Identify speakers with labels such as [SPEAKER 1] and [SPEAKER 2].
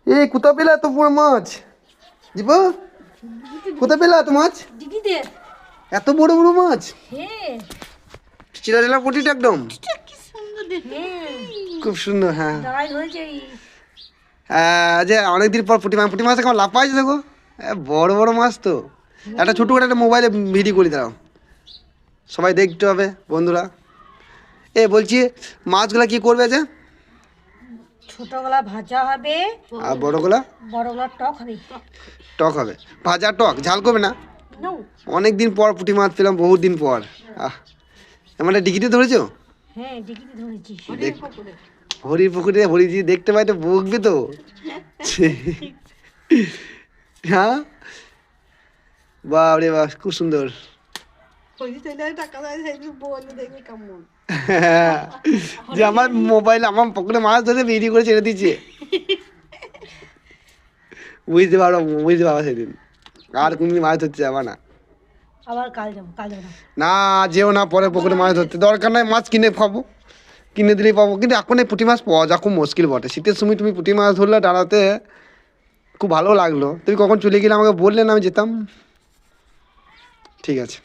[SPEAKER 1] এই কোথা পেলা এত বড় মাছ? দিব কোথা পেলা এত মাছ?
[SPEAKER 2] দিদিদের
[SPEAKER 1] এত বড় বড় মাছ?
[SPEAKER 2] হ্যাঁ
[SPEAKER 1] চিলা চিলা পুঁটিটা একদম
[SPEAKER 3] কি সুন্দর দেখতে।
[SPEAKER 1] খুব সুন্দর। হ্যাঁ
[SPEAKER 2] দাঁড়াই হয়েছে এই
[SPEAKER 1] যে অনেকদিন পর পুঁটি মাছ কেমন লাফ পাইছে দেখো। বড় বড় মাছ তো। একটা ছোটো করে একটা মোবাইলে ভিডিও করে দাও, সবাই দেখতে হবে বন্ধুরা। বলছি মাছগুলা কি করবে যে?
[SPEAKER 2] ছোটগুলা ভাজা হবে,
[SPEAKER 1] আর বড়গুলা
[SPEAKER 2] বড়গুলা টক হবে।
[SPEAKER 1] টক হবে। ভাজা টক ঝাল করবে না?
[SPEAKER 2] নো
[SPEAKER 1] অনেক দিন পর পুঁটি মাছ পেলাম, বহুত দিন পর। এমন ডিগিতে ধরেছো?
[SPEAKER 2] হ্যাঁ ডিকিতে ধরেছি।
[SPEAKER 1] হরির পুকুরে হরি যদি দেখতে পাই তো বকবে তো। হ্যাঁ বাবরে বাহ, খুব সুন্দর। যে আমার মোবাইল আমার পকেটে মাছ ধরে ভিডিও করে ছেড়ে দিচ্ছে। বুঝতে পারো সেদিন আর কোনদিন মাছ ধরতে যাবা না।
[SPEAKER 2] আবার কাল যাবো না।
[SPEAKER 1] না যেও না, পরে পুকুরে মাছ ধরতে দরকার নাই, মাছ কিনে খাবো, কিনে দিলেই পাবো। কিন্তু এখন এই পুঁটি মাছ পাওয়া যা খুব মুশকিল বটে। শীতের সময় তুমি পুঁটি মাছ ধরলে ডাঁড়াতে, খুব ভালো লাগলো। তুমি কখন চলে গেলে আমাকে বললে না, আমি যেতাম। ঠিক আছে।